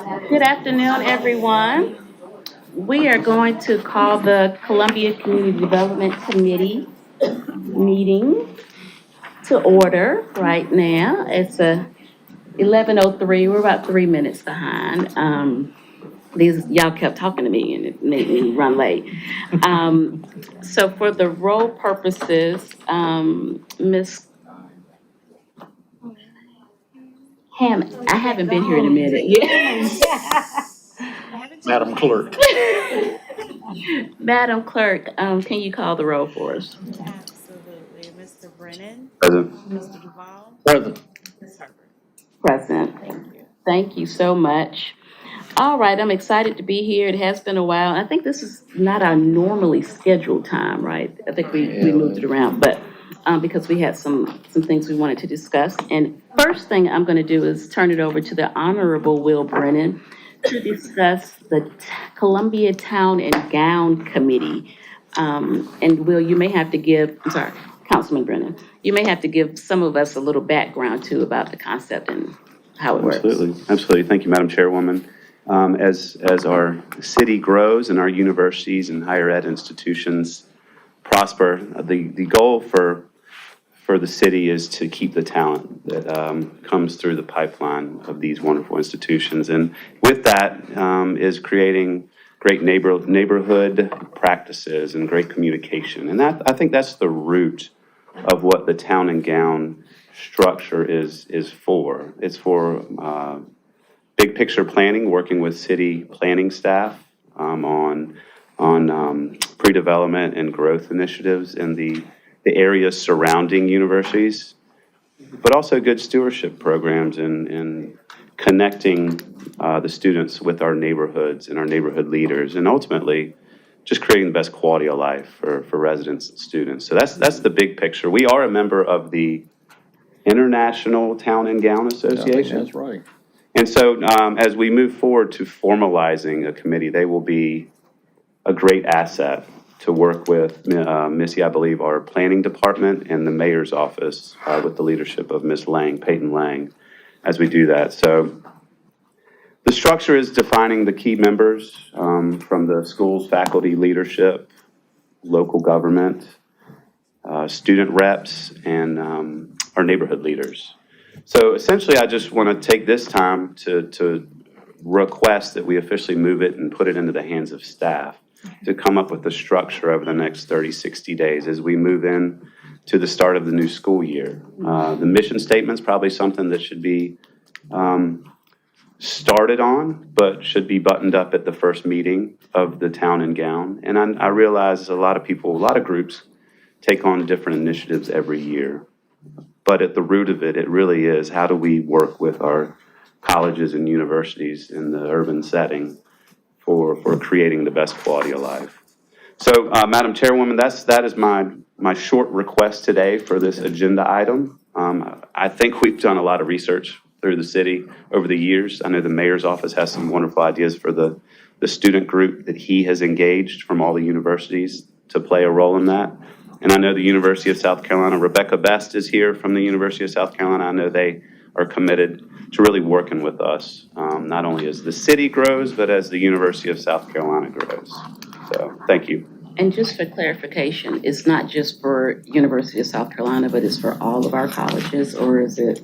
Good afternoon, everyone. We are going to call the Columbia Community Development Committee meeting to order right now. It's 11:03. We're about 3 minutes behind. These y'all kept talking to me and it made me run late. So for the roll purposes, Ms. Hammond, I haven't been here in a minute. Yeah. Madam Clerk. Madam Clerk, can you call the roll for us? Absolutely. Mr. Brennan, Present. Mr. Duval, Present. Ms. Herbert. Present. Thank you. Thank you so much. All right, I'm excited to be here. It has been a while. I think this is not our normally scheduled time, right? I think we moved it around, but because we had some things we wanted to discuss. And first thing I'm going to do is turn it over to the Honorable Will Brennan to discuss the Columbia Town and Gown Committee. And Will, you may have to give, I'm sorry, Councilman Brennan, you may have to give some of us a little background too about the concept and how it works. Absolutely, absolutely. Thank you, Madam Chairwoman. As our city grows and our universities and higher ed institutions prosper, the goal for the city is to keep the talent that comes through the pipeline of these wonderful institutions. And with that is creating great neighborhood practices and great communication. And that, I think that's the root of what the town and gown structure is for. It's for big picture planning, working with city planning staff on pre-development and growth initiatives in the areas surrounding universities, but also good stewardship programs and connecting the students with our neighborhoods and our neighborhood leaders, and ultimately just creating the best quality of life for residents and students. So that's the big picture. We are a member of the International Town and Gown Association. That's right. And so as we move forward to formalizing a committee, they will be a great asset to work with Missy, I believe, our planning department and the mayor's office with the leadership of Ms. Lang, Peyton Lang, as we do that. So the structure is defining the key members from the school's faculty leadership, local government, student reps, and our neighborhood leaders. So essentially, I just want to take this time to request that we officially move it and put it into the hands of staff to come up with the structure over the next 30, 60 days as we move in to the start of the new school year. The mission statement's probably something that should be started on, but should be buttoned up at the first meeting of the town and gown. And I realize a lot of people, a lot of groups take on different initiatives every year. But at the root of it, it really is how do we work with our colleges and universities in the urban setting for creating the best quality of life. So, Madam Chairwoman, that is my short request today for this agenda item. I think we've done a lot of research through the city over the years. I know the mayor's office has some wonderful ideas for the student group that he has engaged from all the universities to play a role in that. And I know the University of South Carolina, Rebecca Best is here from the University of South Carolina. I know they are committed to really working with us, not only as the city grows, but as the University of South Carolina grows. So, thank you. And just for clarification, it's not just for University of South Carolina, but it's for all of our colleges, or is it?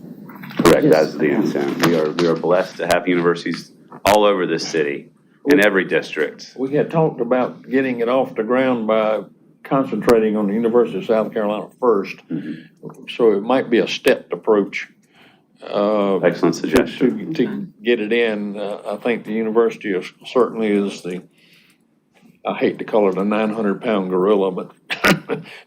Correct, that's the intent. We are blessed to have universities all over this city, in every district. We had talked about getting it off the ground by concentrating on the University of South Carolina first. Mm-hmm. So it might be a stepped approach. Excellent suggestion. To get it in. I think the university certainly is I hate to call it a 900-pound gorilla, but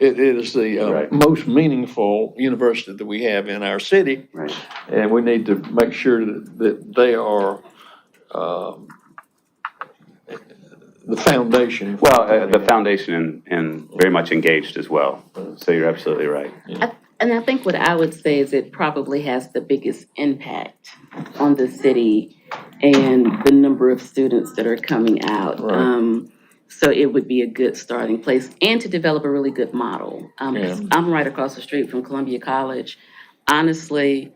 it is the Right. most meaningful university that we have in our city. Right. And we need to make sure that they are the foundation. Well, the foundation and very much engaged as well. So you're absolutely right. And I think what I would say is it probably has the biggest impact on the city and the number of students that are coming out. Right. So it would be a good starting place and to develop a really good model. Yeah. I'm right across the street from Columbia College. Honestly,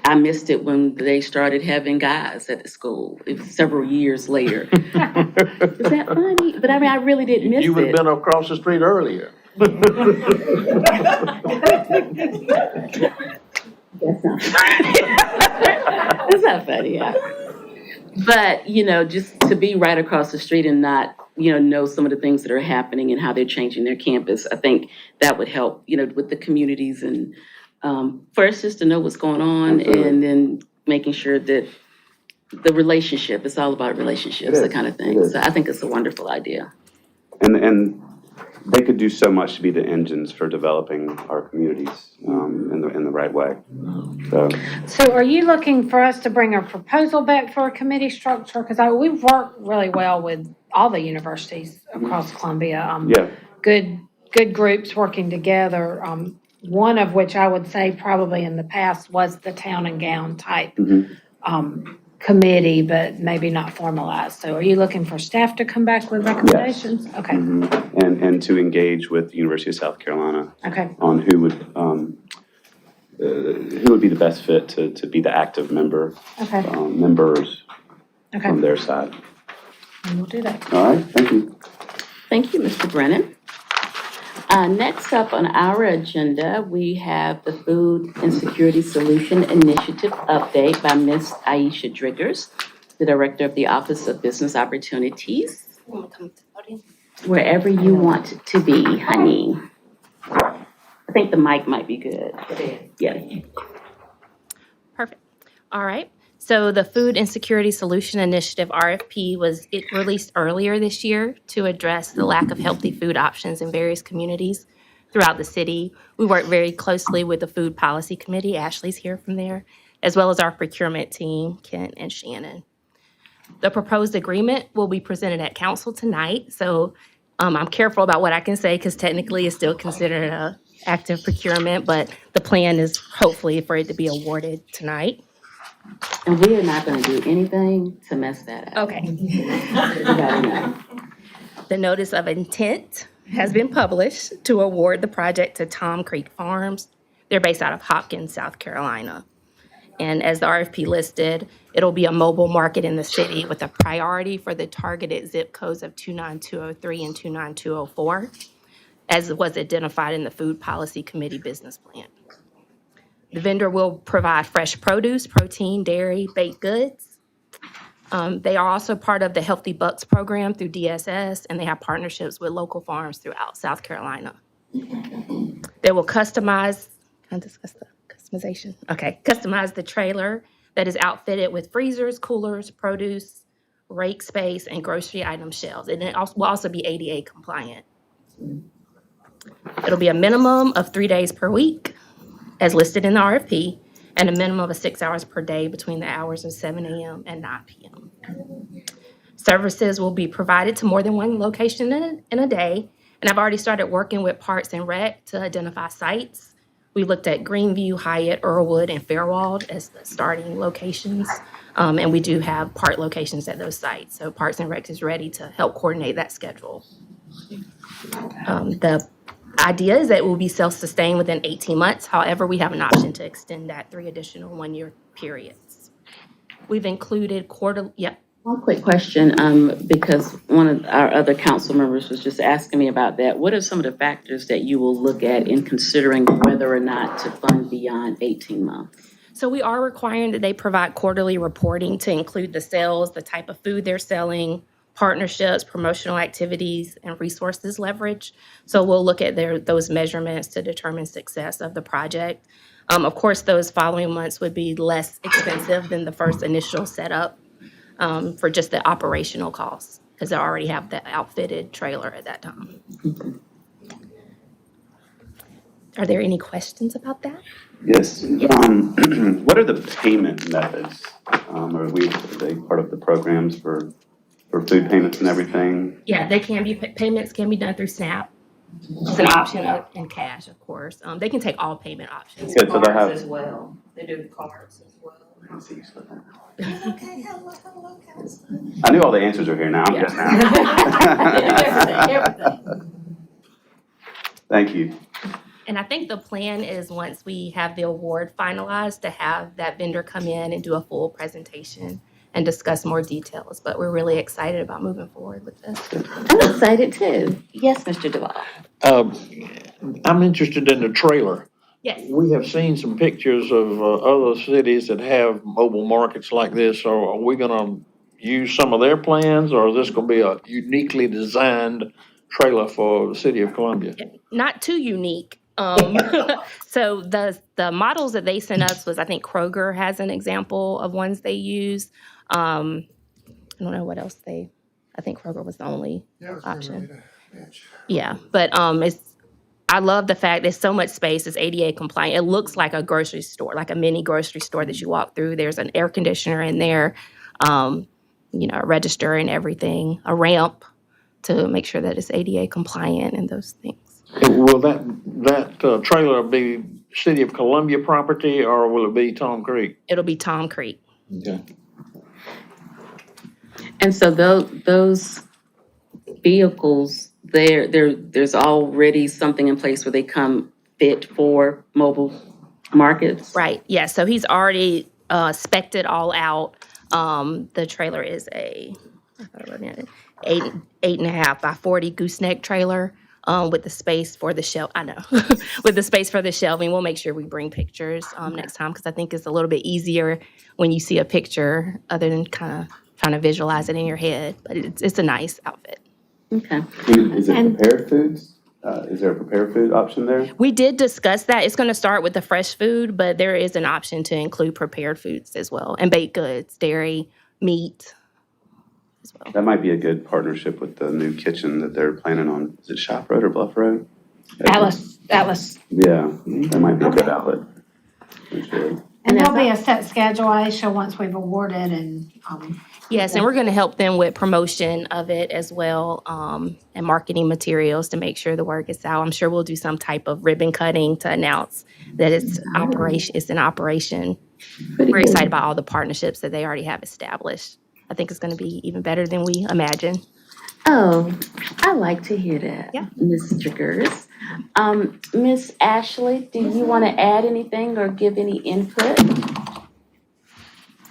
I missed it when they started having guys at the school. It was several years later. Is that funny? But I mean, I really didn't miss You would have it. been across the street earlier. That's not funny. That's not funny, yeah. But, you know, just to be right across the street and not, you know some of the things that are happening and how they're changing their campus, I think that would help, you know, with the communities and first just to know what's going on Absolutely. and then making sure that the relationship, it's all about relationships, It that is. kind of It thing. is. So I think it's a wonderful idea. And they could do so much to be the engines for developing our communities in the right way. So, So are you looking for us to bring a proposal back for a committee structure? Because we've worked really well with all the universities across Columbia. yeah, Good groups working together. One of which I would say probably in the past was the town and gown type committee, but maybe not formalized. So are you looking for staff to come back with recommendations? Okay, and to engage with the University of South Carolina okay, on who would be the best fit to be the active member, okay, members from okay. their side. We'll do that. All right, thank you. Thank you, Mr. Brennan. Next up on our agenda, we have the Food Insecurity Solution Initiative update by Ms. Aisha Driggers, the Director of the Office of Business Opportunities. Wherever you want to be, honey. I think the mic might be good. Yeah. Perfect. All right. So the Food Insecurity Solution Initiative RFP was released earlier this year to address the lack of healthy food options in various communities throughout the city. We work very closely with the Food Policy Committee. Ashley's here from there, as well as our procurement team, Kent and Shannon. The proposed agreement will be presented at council tonight. So I'm careful about what I can say because technically it's still considered a active procurement, but the plan is hopefully for it to be awarded tonight. And we are not gonna do anything to mess that up. Okay. You gotta know. The notice of intent has been published to award the project to Tom Creek Farms. They're based out of Hopkins, South Carolina. And as the RFP listed, it'll be a mobile market in the city with a priority for the targeted zip codes of 29203 and 29204, as was identified in the Food Policy Committee business plan. The vendor will provide fresh produce, protein, dairy, baked goods. They are also part of the Healthy Bucks program through DSS, and they have partnerships with local farms throughout South Carolina. They will customize, can I discuss the customization? Okay, customize the trailer that is outfitted with freezers, coolers, produce, rake space, and grocery item shelves. And it will also be ADA compliant. It'll be a minimum of 3 days per week, as listed in the RFP, and a minimum of 6 hours per day between the hours of 7 a.m. and 9 p.m. Services will be provided to more than one location in a day, and I've already started working with Parks and Rec to identify sites. We looked at Greenview, Hyatt, Earlwood, and Fairwald as the starting locations, and we do have park locations at those sites. So Parks and Rec is ready to help coordinate that schedule. The idea is that it will be self-sustained within 18 months. However, we have an option to extend that 3 additional one-year periods. We've included One quick question, because one of our other council members was just asking me about that. What are some of the factors that you will look at in considering whether or not to fund beyond 18 months? So we are requiring that they provide quarterly reporting to include the sales, the type of food they're selling, partnerships, promotional activities, and resources leverage. So we'll look at those measurements to determine success of the project. Of course, those following months would be less expensive than the first initial setup for just the operational costs, because they already have the outfitted trailer at that time. Are there any questions about that? Yes. What are the payment methods? Are they part of the programs for food payments and everything? Yeah, they can be, payments can be done through SNAP. It's an option in cash, of course. They can take all payment options. Good, so they have. As well. They do cards as well. I knew all the answers are here now. I'm Yeah. good now. Everything. Thank you. And I think the plan is once we have the award finalized, to have that vendor come in and do a full presentation and discuss more details. But we're really excited about moving forward with this. I'm excited too. Yes, Mr. Duval. I'm interested in the trailer. Yes. We have seen some pictures of other cities that have mobile markets like this. So are we gonna use some of their plans, or is this gonna be a uniquely designed trailer for the city of Columbia? Not too unique. So the models that they sent us was, I think Kroger has an example of ones they use. I don't know what else I think Kroger was the only option. Yeah, but I love the fact there's so much space. It's ADA compliant. It looks like a grocery store, like a mini grocery store that you walk through. There's an air conditioner in there, a register and everything, a ramp to make sure that it's ADA compliant and those things. Will that trailer be city of Columbia property, or will it be Tom Creek? It'll be Tom Creek. Okay. And so those vehicles, there's already something in place where they come fit for mobile markets? Right, yeah, so he's already spec'd it all out. The trailer is I thought I wrote it, 8.5 by 40 gooseneck trailer, with the space for the shelf, I know, with the space for the shelving. We'll make sure we bring pictures next time, because I think it's a little bit easier when you see a picture other than kind of trying to visualize it in your head, but it's a nice outfit. Okay. Is it prepared foods? Is there a prepared food option there? We did discuss that. It's going to start with the fresh food, but there is an option to include prepared foods as well, and baked goods, dairy, meat as well. That might be a good partnership with the new kitchen that they're planning on. Is it Shop Road or Bluff Road? Atlas. Yeah, that might be a good outlet. For sure. And there'll be a set schedule, Aisha, once we've awarded and, Yes, and we're going to help them with promotion of it as well, and marketing materials to make sure the word gets out. I'm sure we'll do some type of ribbon cutting to announce that it's in operation. We're excited about all the partnerships that they already have established. I think it's going to be even better than we imagined. Oh, I like to hear that. Yeah. Mr. Gers. Miss Ashley, do you want to add anything or give any input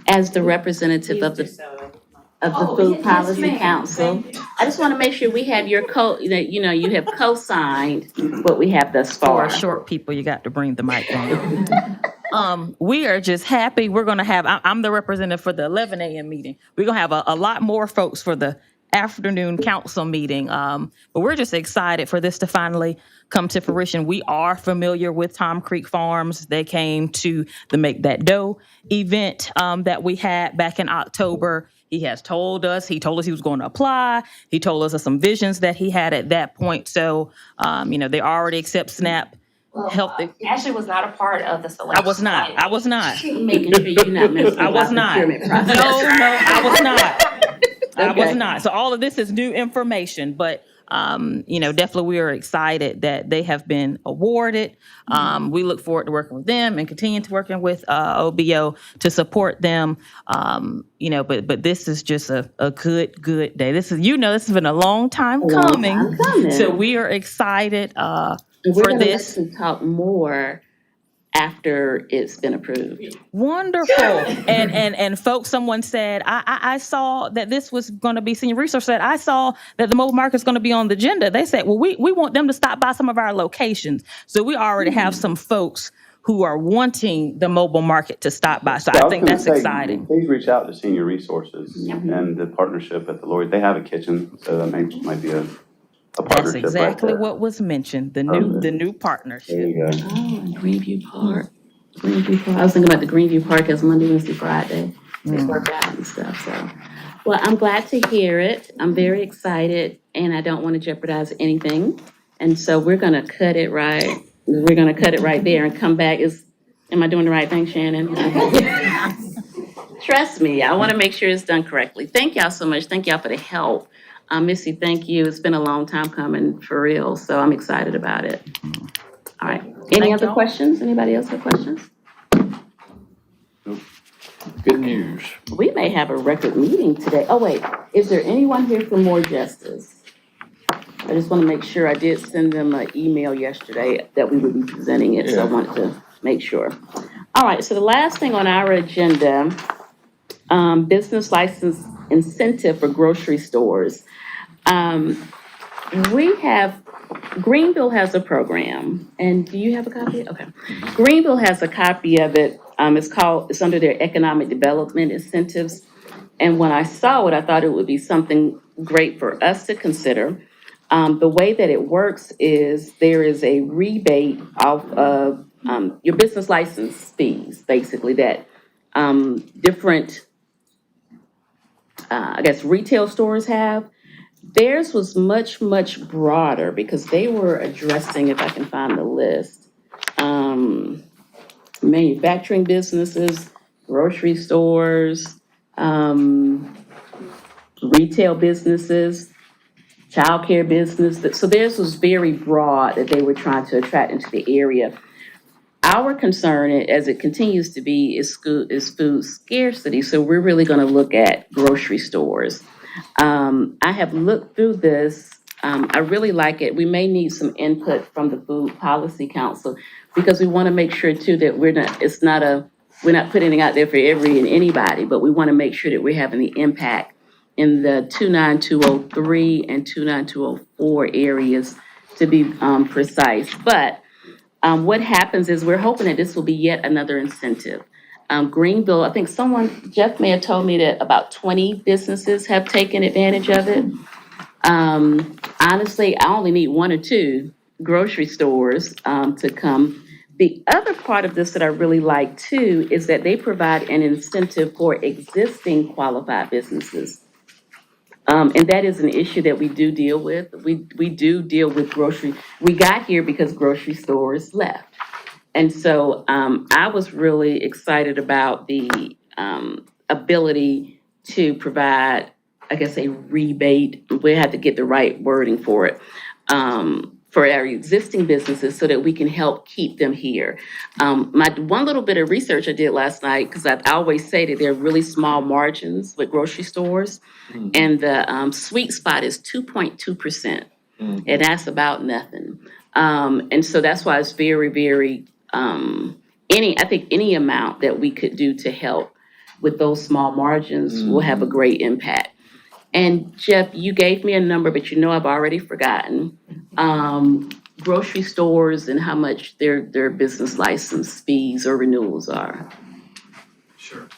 as the representative of the Food Policy Council? I just want to make sure we have your you have co-signed what we have thus far. For short people, you got to bring the mic on. We are just happy. We're going to have, I'm the representative for the 11 a.m. meeting. We're going to have a lot more folks for the afternoon council meeting. But we're just excited for this to finally come to fruition. We are familiar with Tom Creek Farms. They came to the Make That Dough event that we had back in October. He told us he was going to apply. He told us of some visions that he had at that point. So, they already accept SNAP. Ashley was not a part of the selection. I was not. Making sure you're not messing I was up the not. procurement process. No, I was not. I Okay. was not. So all of this is new information, but definitely we are excited that they have been awarded. We look forward to working with them and continue to working with OBO to support them. But this is just a good day. This has been a long time coming. So we are excited And we're for gonna this. let you talk more after it's been approved. Wonderful. And folks, someone said, I saw that this was going to be, Senior Resource said, I saw that the mobile market is going to be on the agenda. They said, well, we want them to stop by some of our locations. So we already have some folks who are wanting the mobile market to stop by. So I think that's exciting. Please reach out to Senior Resources and the partnership at the Lloyd. They have a kitchen, so that might be a That's partnership right exactly there. what was mentioned, the new partnership. There you go. Oh, Greenview Park. I was thinking about the Greenview Park as Monday, Wednesday, Friday. They work out and stuff, so. Well, I'm glad to hear it. I'm very excited and I don't want to jeopardize anything. And so we're gonna cut it right. We're gonna cut it right there and come back. Am I doing the right thing, Shannon? Trust me, I want to make sure it's done correctly. Thank y'all so much. Thank y'all for the help. Missy, thank you. It's been a long time coming for real, so I'm excited about it. All right. Any other questions? Anybody else have questions? Good news. We may have a record meeting today. Oh, wait. Is there anyone here for More Justice? I just want to make sure, I did send them an email yesterday that we would be presenting it, so I Yeah. wanted to make sure. All right, so the last thing on our agenda, business license incentive for grocery stores. We have, Greenville has a program, and do you have a copy? Okay. Greenville has a copy of it. It's under their economic development incentives. And when I saw it, I thought it would be something great for us to consider. The way that it works is there is a rebate off of, your business license fees, basically, that, different, I guess, retail stores have. Theirs was much, much broader because they were addressing, if I can find the list, manufacturing businesses, grocery stores, retail businesses, childcare business. So theirs was very broad that they were trying to attract into the area. Our concern, as it continues to be, is food scarcity. So we're really going to look at grocery stores. I have looked through this. I really like it. We may need some input from the Food Policy Council because we want to make sure too that we're not putting it out there for every and anybody, but we want to make sure that we're having the impact in the 29203 and 29204 areas, to be precise. But what happens is we're hoping that this will be yet another incentive. Greenville, I think Jeff may have told me that about 20 businesses have taken advantage of it. Honestly, I only need one or two grocery stores to come. The other part of this that I really like too is that they provide an incentive for existing qualified businesses. And that is an issue that we do deal with. We do deal with we got here because grocery stores left. And so I was really excited about the ability to provide, I guess, a rebate. We had to get the right wording for it, for our existing businesses so that we can help keep them here. My one little bit of research I did last night, because I always say that there are really small margins with grocery stores, and the sweet spot is 2.2%, and that's about nothing. And so that's why it's very, very, I think any amount that we could do to help with those small margins will have a great impact. And Jeff, you gave me a number, but I've already forgotten. Grocery stores and how much their business license fees or renewals are. Sure.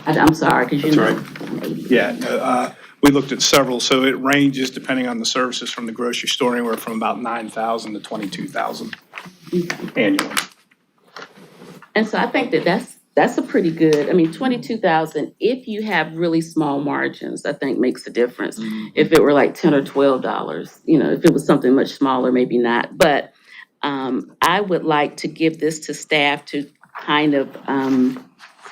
I'm sorry, because That's right. Yeah, we looked at several, so it ranges depending on the services from the grocery store, anywhere from about 9,000 to 22,000 annually. And so I think that's a pretty good, 22,000, if you have really small margins, I think makes a difference. If it were like $10 or $12, if it was something much smaller, maybe not. But I would like to give this to staff to kind of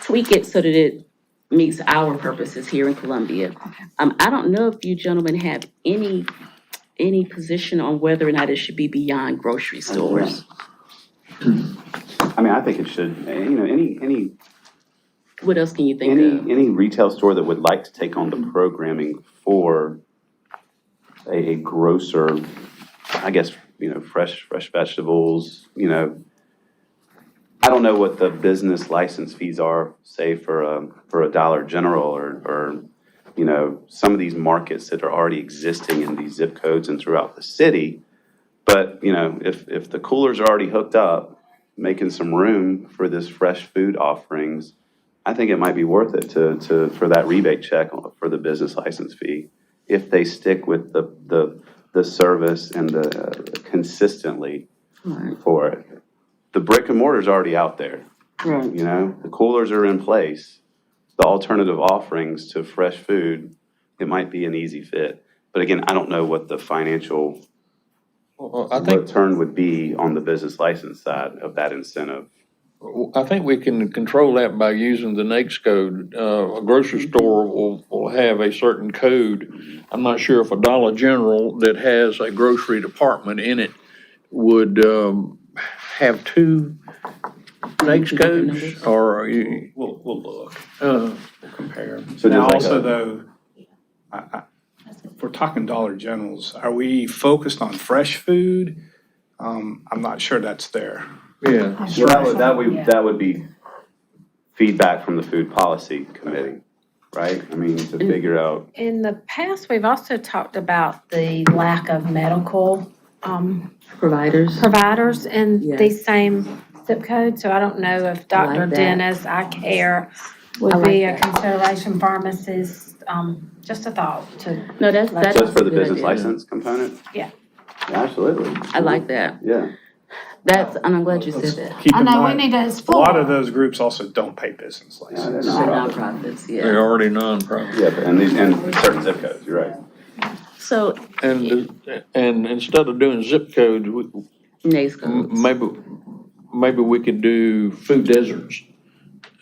tweak it so that it meets our purposes here in Columbia. I don't know if you gentlemen have any position on whether or not it should be beyond grocery stores. I think it should, any What else can you think of? any retail store that would like to take on the programming for a grocer, I guess, fresh vegetables, I don't know what the business license fees are, say for a Dollar General or some of these markets that are already existing in these zip codes and throughout the city. But, if the coolers are already hooked up, making some room for this fresh food offerings, I think it might be worth it for that rebate check for the business license fee, if they stick with the service and the consistently for it. The brick and mortar's already out there. Right. The coolers are in place. The alternative offerings to fresh food, it might be an easy fit. But again, I don't know what the financial return would be on the business license side of that incentive. I think we can control that by using the NAICS code. A grocery store will have a certain code. I'm not sure if a Dollar General that has a grocery department in it would have two NAICS codes, or We'll look, uh, compare. So Now there's like also a- though, for talking Dollar Generals, are we focused on fresh food? I'm not sure that's there. Yeah. Well, that would be feedback from the food policy committee, right? I mean, to figure out, In the past, we've also talked about the lack of medical Providers. providers in Yes. these same zip codes. So I don't know if I like Dr. that. Dennis, eye care I would like be a that. consideration, pharmacist, just a thought to, No, that's just for a the good business idea. license component? Yeah. Absolutely. I like that. Yeah. And I'm glad you said that. Keep I in know, we mind, need to a explore. lot of those groups also don't pay business Yeah, license. they're They're not. nonprofits, They're yeah. already nonprofit. Yeah, but- and certain zip codes, you're right. So, And instead of doing zip codes, NACE codes. maybe we could do food deserts.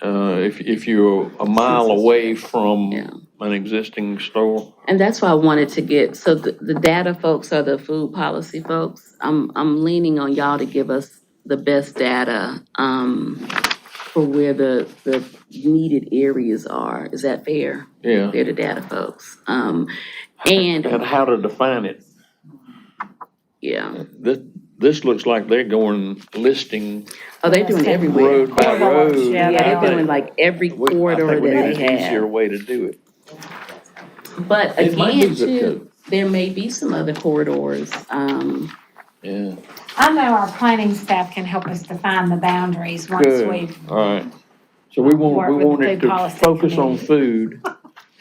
If you're a mile away from Yeah. an existing store. And that's why I wanted to get, so the data folks are the food policy folks. I'm leaning on y'all to give us the best data, for where the needed areas are. Is that fair? Yeah. They're the data folks. And And, how to define it. yeah. This looks like they're going listing Oh, they're doing everywhere. road by road. Yeah, Yeah, they they're doing like every corridor I that think we they need an easier have. way to do it. But It might be again, zip too, code. there may be some other corridors. Yeah. I know our planning staff can help us define the boundaries once Good. we've All right. So we Work with the wanted food to policy focus on committee. food,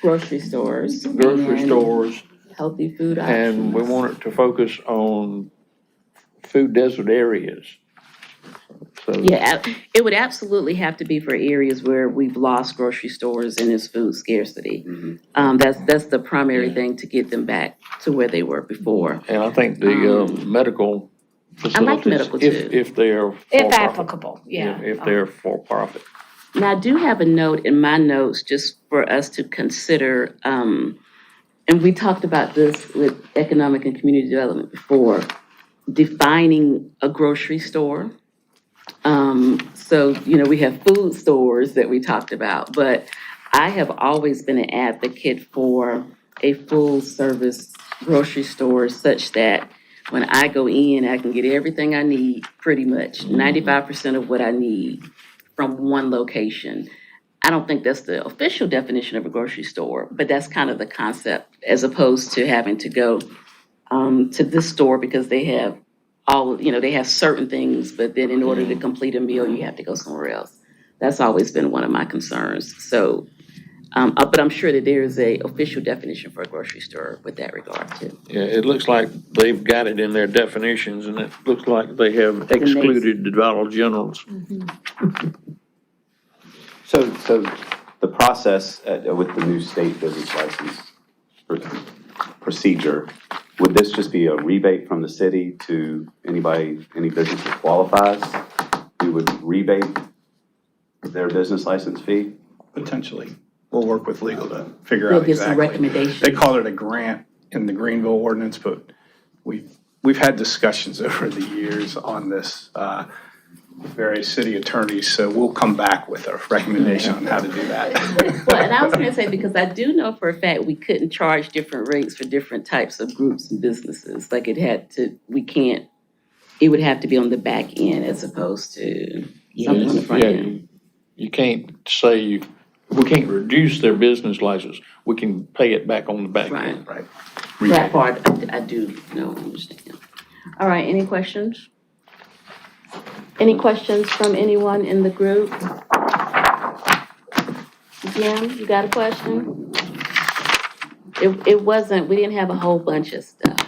Grocery stores. grocery and stores, Healthy food options. and we wanted to focus on food desert areas. So, Yeah, it would absolutely have to be for areas where we've lost grocery stores and there's food scarcity. That's the primary thing to get them back to where they were before. and I think the medical facilities. medical, too. If they're if for-profit. applicable, yeah. If they're for profit. Now, I do have a note in my notes just for us to consider, and we talked about this with economic and community development before, defining a grocery store. So, we have food stores that we talked about, but I have always been an advocate for a full-service grocery store such that when I go in, I can get everything I need, pretty much, 95% of what I need from one location. I don't think that's the official definition of a grocery store, but that's kind of the concept, as opposed to having to go to this store because they have they have certain things, but then in order to complete a meal, you have to go somewhere else. That's always been one of my concerns. So, but I'm sure that there's a official definition for a grocery store with that regard too. Yeah, it looks like they've got it in their definitions, and it looks like they have excluded the Dollar Generals. So the process with the new state business license procedure, would this just be a rebate from the city to any business that qualifies? We would rebate their business license fee? Potentially. We'll work with legal to figure We'll out give some exactly. recommendations. They call it a grant in the Greenville ordinance, but we've had discussions over the years on this, with various city attorneys, so we'll come back with a recommendation on how to do that. Well, and I was gonna say, because I do know for a fact we couldn't charge different rates for different types of groups and businesses. Like it would have to be on the back end as opposed to something on the front Yeah, end. you can't say, we can't reduce their business license. We can pay it back on the back end. Right. That part, I do know, understand. All right, any questions? Any questions from anyone in the group? Jim, you got a question? It wasn't, we didn't have a whole bunch of stuff.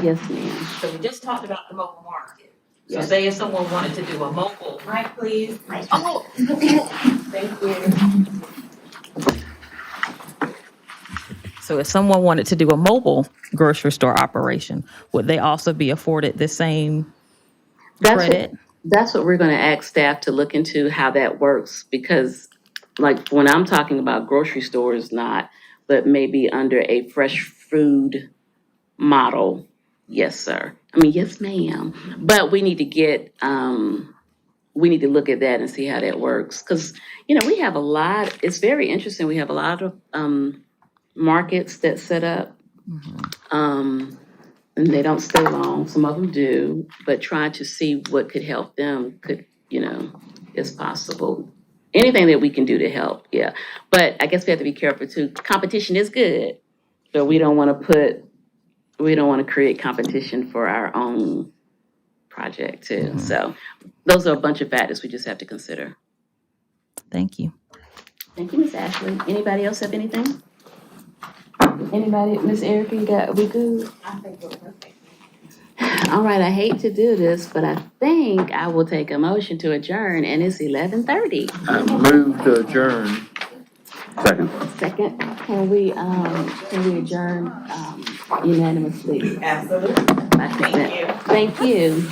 Yes, ma'am. So we just talked about the mobile market. So say if someone wanted to do a mobile. Mike, please. Oh, Thank you. so if someone wanted to do a mobile grocery store operation, would they also be afforded the same credit? That's what we're gonna ask staff to look into, how that works, because like when I'm talking about grocery stores, not, but maybe under a fresh food model, yes, sir. I mean, yes, ma'am. But we need to look at that and see how that works. Cause, we have it's very interesting. We have a lot of markets that set up And they don't stay long, some of them do, but trying to see what could help them is possible. Anything that we can do to help, yeah. But I guess we have to be careful too. Competition is good, but we don't want to create competition for our own project too. So those are a bunch of factors we just have to consider. Thank you. Thank you, Ms. Ashley. Anybody else have anything? Anybody, Ms. Erica, we good? I think we're perfect. All right, I hate to do this, but I think I will take a motion to adjourn, and it's 11:30. I move to adjourn. Second. Second, can we adjourn unanimously? Absolutely. Thank you. Thank you.